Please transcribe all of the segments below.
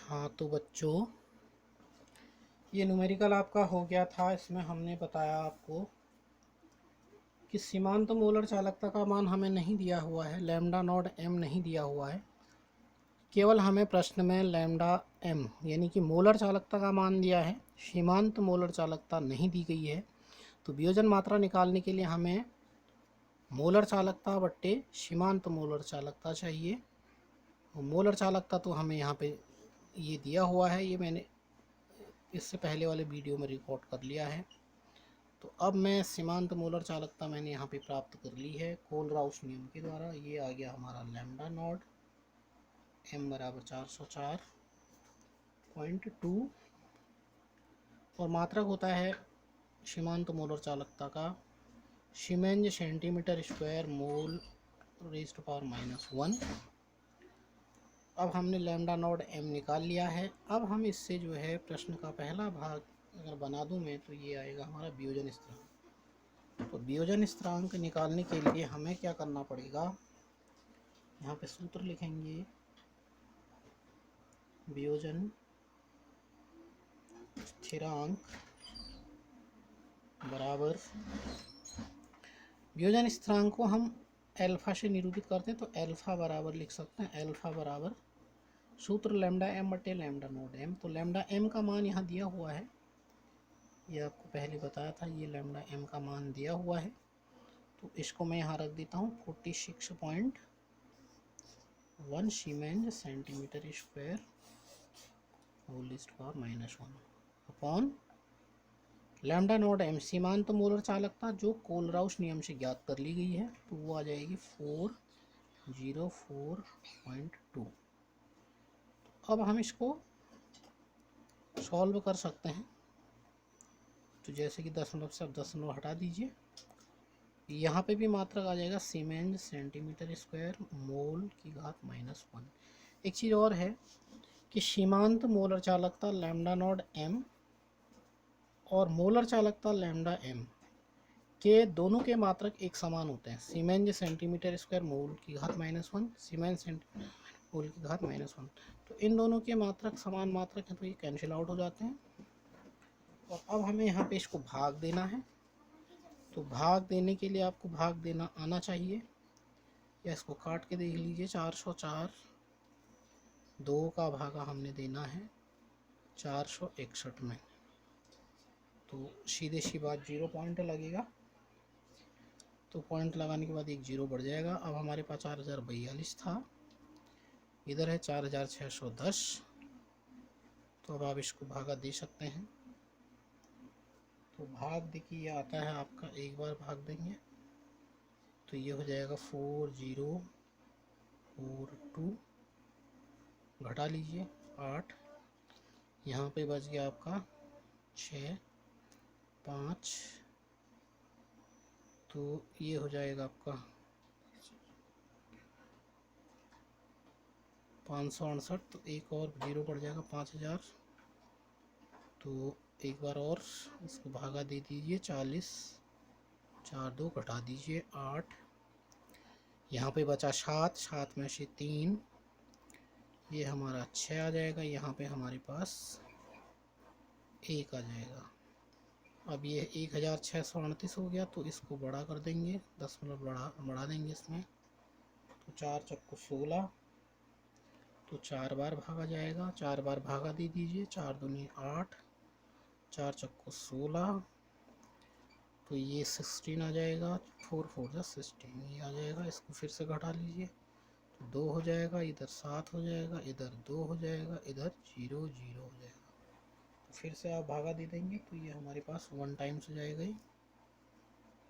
हाँ तो बच्चों, ये न्यूमेरिकल आपका हो गया था। इसमें हमने बताया आपको कि सीमांत मोलर चालकता का मान हमें नहीं दिया हुआ है, लैम्डा नॉट एम नहीं दिया हुआ है। केवल हमें प्रश्न में लैम्डा एम यानी कि मोलर चालकता का मान दिया है, सीमांत मोलर चालकता नहीं दी गई है। तो वियोजन मात्रा निकालने के लिए हमें मोलर चालकता बट्टे सीमांत मोलर चालकता चाहिए। और मोलर चालकता तो हमें यहाँ पे ये दिया हुआ है, ये मैंने इससे पहले वाले वीडियो में रिकॉर्ड कर लिया है। तो अब मैं सीमांत मोलर चालकता मैंने यहाँ पे प्राप्त कर ली है कोलराउस नियम के द्वारा। ये आ गया हमारा लैम्डा नॉट एम बराबर 404.2 और मात्रक होता है सीमांत मोलर चालकता का siemens centimetre square mole raised to power -1। अब हमने लैम्डा नॉट एम निकाल लिया है। अब हम इससे जो है प्रश्न का पहला भाग अगर बना दूं मैं, तो ये आएगा हमारा वियोजन स्थिरांक। तो वियोजन स्थिरांक निकालने के लिए हमें क्या करना पड़ेगा, यहाँ पे सूत्र लिखेंगे। वियोजन स्थिरांक बराबर, वियोजन स्थिरांक को हम अल्फा से निरूपित करते हैं, तो अल्फा बराबर लिख सकते हैं, अल्फा बराबर सूत्र लैम्डा एम बटे लैम्डा नॉट एम। तो लैम्डा एम का मान यहाँ दिया हुआ है, ये आपको पहले बताया था, ये लैम्डा एम का मान दिया हुआ है। तो इसको मैं यहाँ रख देता हूँ 46.1 siemens centimetre square whole raised to power -1 upon lambda naught m सीमांत मोलर चालकता जो कोलराउस नियम से ज्ञात कर ली गई है, तो वो आ जाएगी 404.2। अब हम इसको सॉल्व कर सकते हैं। तो जैसे कि दशमलव से अब दशमलव हटा दीजिए, यहाँ पे भी मात्रक आ जाएगा सीमेंज सेंटीमीटर स्क्वायर मोल की घात -1। एक चीज़ और है कि सीमांत मोलर चालकता लैम्डा नॉट एम और मोलर चालकता लैम्डा एम के दोनों के मात्रक एक समान होते हैं। सीमेंज सेंटीमीटर स्क्वायर मोल की घात -1, सीमेंज सेंटीमीटर मोल की घात -1। तो इन दोनों के मात्रक समान मात्रक हैं, तो ये कैंसिल आउट हो जाते हैं। और अब हमें यहाँ पे इसको भाग देना है। तो भाग देने के लिए आपको भाग देना आना चाहिए, या इसको काट के देख लीजिए। 404 2 का भागा हमने देना है 461 में, तो सीधे सी बात 0 पॉइंट लगेगा। तो पॉइंट लगाने के बाद एक 0 बढ़ जाएगा। अब हमारे पास 4042 था, इधर है 4610। तो अब आप इसको भागा दे सकते हैं। तो भाग देखिए आता है आपका, एक बार भाग देंगे तो ये हो जाएगा 4042, घटा लीजिए 8, यहाँ पे बच गया आपका 6 5, तो ये हो जाएगा आपका 568। तो एक और 0 पड़ जाएगा 5000। तो एक बार और इसको भागा दे दीजिए 40, 4 2 घटा दीजिए 8, यहाँ पे बचा 7, 7 में से 3, ये हमारा 6 आ जाएगा। यहाँ पे हमारे पास 1 आ जाएगा। अब ये 1638 हो गया, तो इसको बड़ा कर देंगे, दशमलव बढ़ा देंगे इसमें। तो 4 चक्कू 16, तो 4 बार भागा जाएगा, 4 बार भागा दे दीजिए। 4 दूनी 8, 4 चक्कू 16, तो ये 16 आ जाएगा। 4 4 जा 16, ये आ जाएगा। इसको फिर से घटा लीजिए, तो 2 हो जाएगा, इधर 7 हो जाएगा, इधर 2 हो जाएगा, इधर 0 0 हो जाएगा। तो फिर से आप भागा दे देंगे, तो ये हमारे पास 1 टाइम्स हो जाएगा ही।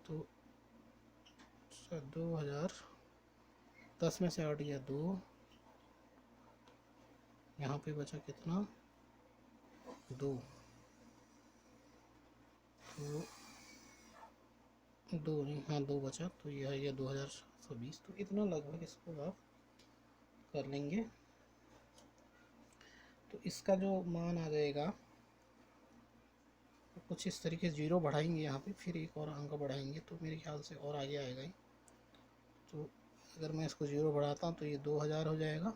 तो 2010 में से 8 गया 2, यहाँ पे बचा कितना 2, तो 2 नहीं, हाँ 2 बचा, तो यह है 2720। तो इतना लगभग इसको आप कर लेंगे। तो इसका जो मान आ जाएगा कुछ इस तरीके से 0 बढ़ाएंगे यहाँ पे, फिर एक और अंक बढ़ाएंगे, तो मेरे ख्याल से और आगे आएगा ही। तो अगर मैं इसको 0 बढ़ाता हूँ तो ये 2000 हो जाएगा।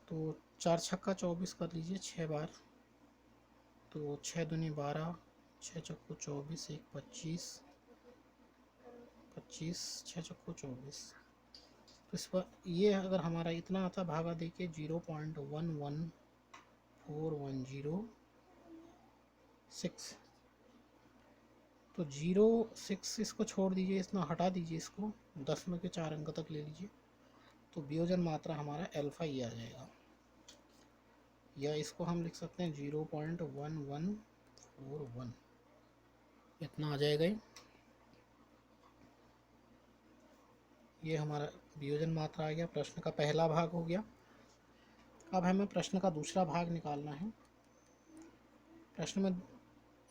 तो 4 छक्का 24 कर लीजिए 6 बार, तो 6 दूनी 12, 6 चक्कू 24, 1 25, 25 6 चक्कू 24। तो इस पर ये अगर हमारा इतना आता भागा देखिए 0.114106, तो 06 इसको छोड़ दीजिए, इतना हटा दीजिए, इसको दशमलव के 4 अंक तक ले लीजिए, तो वियोजन मात्रा हमारा अल्फा ही आ जाएगा, या इसको हम लिख सकते हैं 0.1141, इतना आ जाएगा। ये हमारा वियोजन मात्रा आ गया, प्रश्न का पहला भाग हो गया। अब हमें प्रश्न का दूसरा भाग निकालना है। प्रश्न में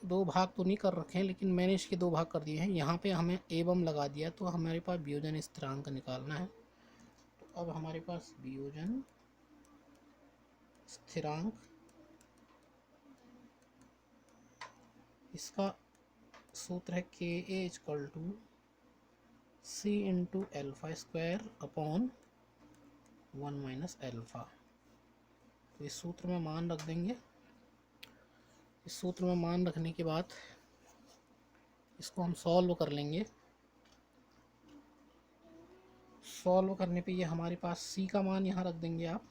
2 भाग तो नहीं कर रखे हैं, लेकिन मैंने इसके 2 भाग कर दिए हैं। यहाँ पे हमें एवं लगा दिया, तो हमारे पास वियोजन स्थिरांक निकालना है। तो अब हमारे पास वियोजन स्थिरांक, इसका सूत्र है Ka C into alpha square upon 1 minus alpha. तो इस सूत्र में मान रख देंगे। इस सूत्र में मान रखने के बाद इसको हम सॉल्व कर लेंगे। सॉल्व करने पे ये हमारे पास C का मान यहाँ रख देंगे। आप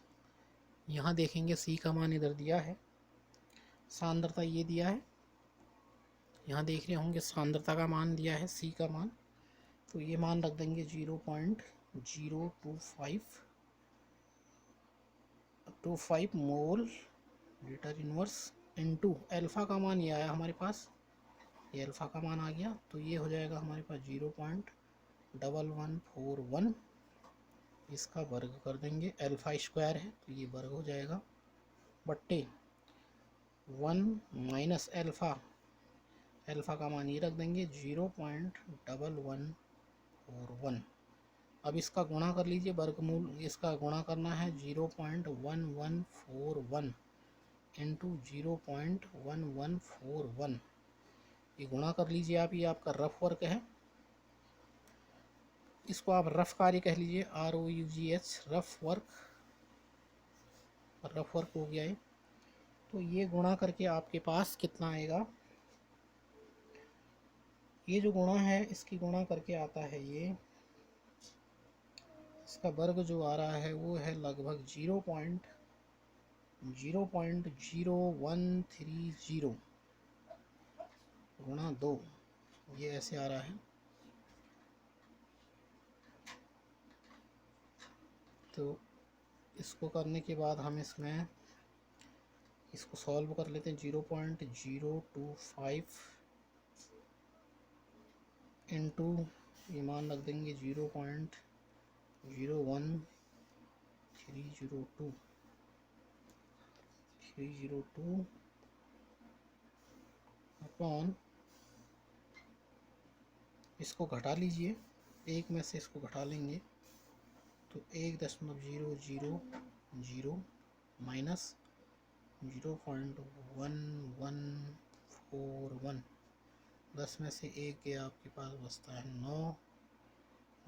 यहाँ देखेंगे C का मान इधर दिया है, सांद्रता ये दिया है, यहाँ देख रहे होंगे सांद्रता का मान दिया है C का मान, तो ये मान रख देंगे 0.025 mole litre inverse into alpha का मान ये आया हमारे पास, ये अल्फ़ा का मान आ गया, तो ये हो जाएगा हमारे पास 0.1141, इसका वर्ग कर देंगे, अल्फ़ा स्क्वायर है तो ये वर्ग हो जाएगा, बट्टे 1 माइनस अल्फ़ा, अल्फ़ा का मान ये रख देंगे 0.1141। अब इसका गुणा कर लीजिए, वर्गमूल इसका गुणा करना है 0.1141 इंटू 0.1141, ये गुणा कर लीजिए आप, ये आपका रफ वर्क है, इसको आप रफ कार्य कह लीजिए, ROUGH, rough work, rough work हो गया है। तो ये गुणा करके आपके पास कितना आएगा, ये जो गुणा है इसकी गुणा करके आता है ये, इसका वर्ग जो आ रहा है वो है लगभग 0.0130 गुणा 2, ये ऐसे आ रहा है। तो इसको करने के बाद हम इसमें इसको सॉल्व कर लेते हैं, 0.025 इंटू ये मान रख देंगे 0.01302 अपॉन, इसको घटा लीजिए, एक में से इसको घटा लेंगे तो 1.000 माइनस 0.1141, 10 में से 1 गया आपके पास बचता है 9,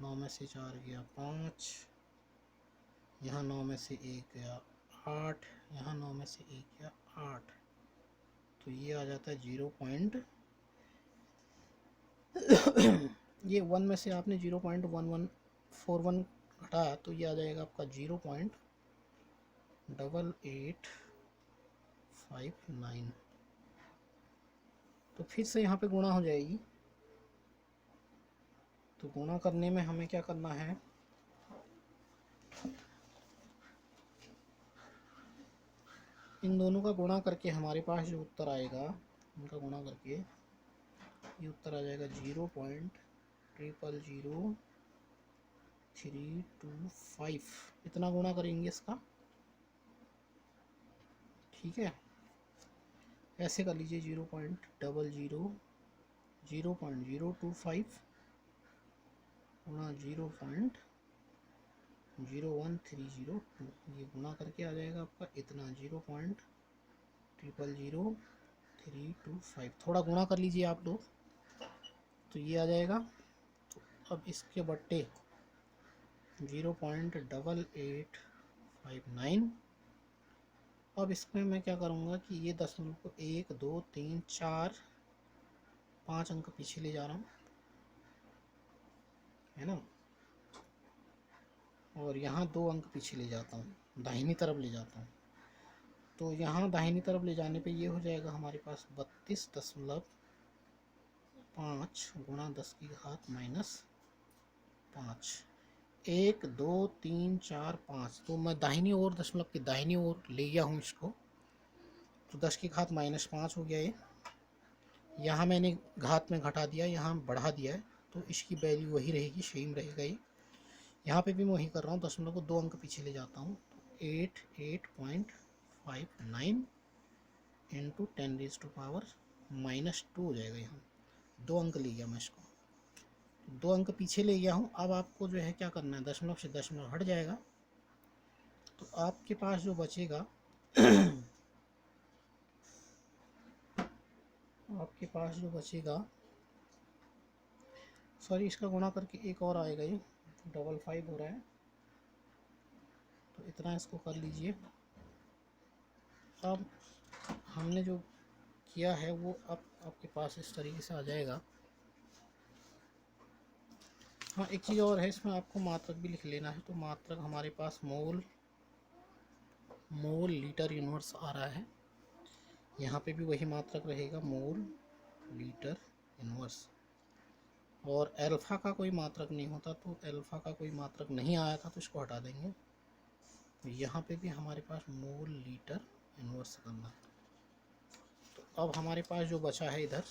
9 में से 4 गया 5, यहाँ 9 में से 1 गया 8, यहाँ 9 में से 1 गया 8, तो ये आ जाता है 0. ये 1 में से आपने 0.1141 घटाया तो ये आ जाएगा आपका 0.8859। तो फिर से यहाँ पे गुणा हो जाएगी, तो गुणा करने में हमें क्या करना है, इन दोनों का गुणा करके हमारे पास जो उत्तर आएगा, उनका गुणा करके ये उत्तर आ जाएगा 0.000325, इतना गुणा करेंगे इसका, ठीक है। ऐसे कर लीजिए 0.025 गुणा 0.01302, ये गुणा करके आ जाएगा आपका इतना 0.000325। थोड़ा गुणा कर लीजिए आप लोग, तो ये आ जाएगा। तो अब इसके बट्टे 0.8859 अब इसमें मैं क्या करूँगा कि ये दशमलव को 1 2 3 4 5 अंक पीछे ले जा रहा हूँ, है ना, और यहाँ 2 अंक पीछे ले जाता हूँ, दाहिनी तरफ ले जाता हूँ। तो यहाँ दाहिनी तरफ ले जाने पे ये हो जाएगा हमारे पास 32.5 गुणा 10 की घात -5। 1 2 3 4 5, तो मैं दाहिनी ओर दशमलव की दाहिनी ओर ले गया हूँ इसको, तो 10 की घात -5 हो गया ये। यहाँ मैंने घात में घटा दिया, यहाँ बढ़ा दिया है, तो इसकी वैल्यू वही रहेगी, सेम रहेगा ये। यहाँ पे भी मैं वही कर रहा हूँ, दशमलव को 2 अंक पीछे ले जाता हूँ, तो 88.59 इंटू 10⁻⁻² हो जाएगा। यहाँ 2 अंक ले गया मैं इसको, 2 अंक पीछे ले गया हूँ। अब आपको जो है क्या करना है, दशमलव से दशमलव हट जाएगा, तो आपके पास जो बचेगा आपके पास जो बचेगा, सॉरी, इसका गुणा करके एक और आएगा, ये 55 हो रहा है, तो इतना इसको कर लीजिए। अब हमने जो किया है वो अब आपके पास इस तरीके से आ जाएगा। हाँ, एक चीज़ और है, इसमें आपको मात्रक भी लिख लेना है। तो मात्रक हमारे पास मोल लीटर इनवर्स आ रहा है, यहाँ पे भी वही मात्रक रहेगा, मोल लीटर इनवर्स। और अल्फ़ा का कोई मात्रक नहीं होता, तो अल्फ़ा का कोई मात्रक नहीं आया था, तो इसको हटा देंगे। तो यहाँ पे भी हमारे पास मोल लीटर इनवर्स करना है। तो अब हमारे पास जो बचा है, इधर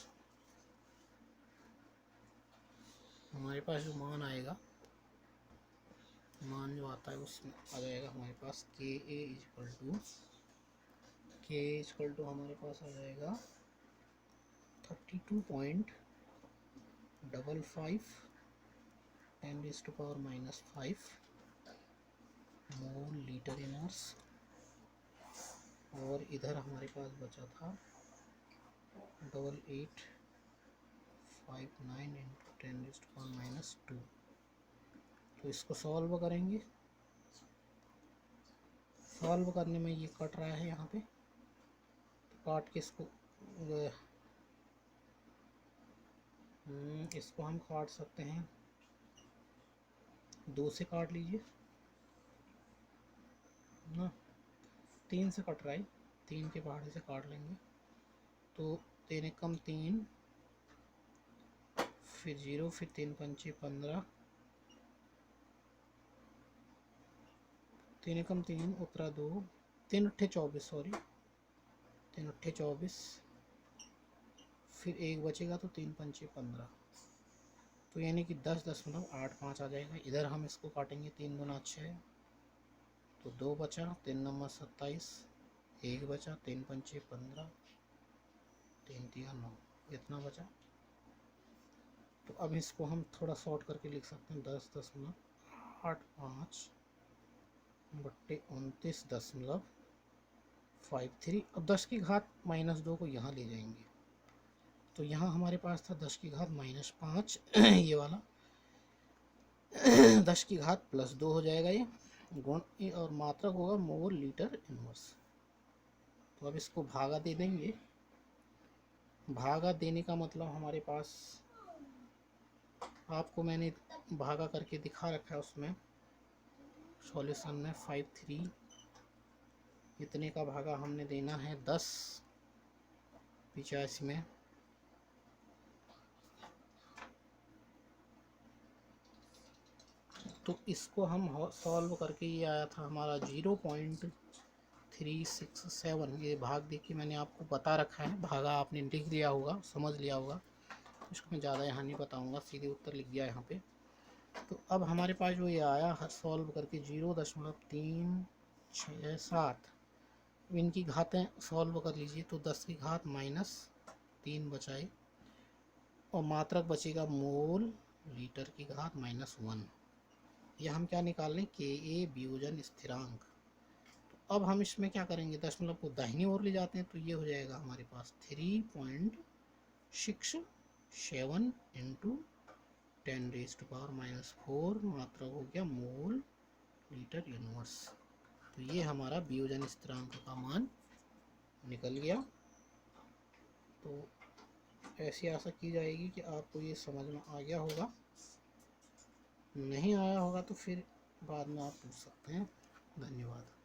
हमारे पास जो मान आएगा, मान जो आता है उसमें आ जाएगा हमारे पास के ए इजकल टू हमारे पास आ जाएगा 32.55 10⁻⁻5 मोल लीटर इनवर्स। और इधर हमारे पास बचा था 8859 इंटू 10⁻²। तो इसको सॉल्व करेंगे, सॉल्व करने में ये कट रहा है यहाँ पे, तो काट के इसको हम काट सकते हैं, 2 से काट लीजिए ना, 3 से कट रहा है, 3 के पहाड़े से काट लेंगे, तो 3 एकम 3, फिर 0, फिर 3 पंचे 15, 3 एकम 3 उत्तरा 2, 3 अट्ठे 24, सॉरी 3 अट्ठे 24, फिर 1 बचेगा, तो 3 पंचे 15, तो यानी कि 10.85 आ जाएगा। इधर हम इसको काटेंगे, 3 दूना 6, तो 2 बचा, 3 नंबर 27, 1 बचा, 3 पंचे 15, 3 तिया 9, इतना बचा। तो अब इसको हम थोड़ा शॉर्ट करके लिख सकते हैं, 10.85 बट्टे 29.53। अब 10 की घात -2 को यहाँ ले जाएंगे, तो यहाँ हमारे पास था 10 की घात -5 ये वाला 10 की घात +2 हो जाएगा ये गुण, और मात्रक होगा मोल लीटर इनवर्स। तो अब इसको भागा दे देंगे, भागा देने का मतलब हमारे पास, आपको मैंने भागा करके दिखा रखा है उसमें सॉल्यूशन में, 53 इतने का भागा हमने देना है 10/85 में। तो इसको हम सॉल्व करके ये आया था हमारा 0.367। ये भाग देख के मैंने आपको बता रखा है, भागा आपने लिख लिया होगा, समझ लिया होगा, इसको मैं ज़्यादा यहाँ नहीं बताऊँगा, सीधे उत्तर लिख दिया यहाँ पे। तो अब हमारे पास जो ये आया सॉल्व करके 0.367, इनकी घातें सॉल्व कर लीजिए, तो 10 की घात -3 बचाए, और मात्रक बचेगा मोल लीटर की घात -1। यह हम क्या निकाल लें, के ए वियोजन स्थिरांक। तो अब हम इसमें क्या करेंगे, दशमलव को दाहिनी ओर ले जाते हैं, तो ये हो जाएगा हमारे पास 3.67 इंटू 10⁻⁴, मात्रक हो गया मोल लीटर इनवर्स। तो ये हमारा वियोजन स्थिरांक का मान निकल गया। तो ऐसी आशा की जाएगी कि आपको ये समझ में आ गया होगा। नहीं आया होगा तो फिर बाद में आप पूछ सकते हैं। धन्यवाद।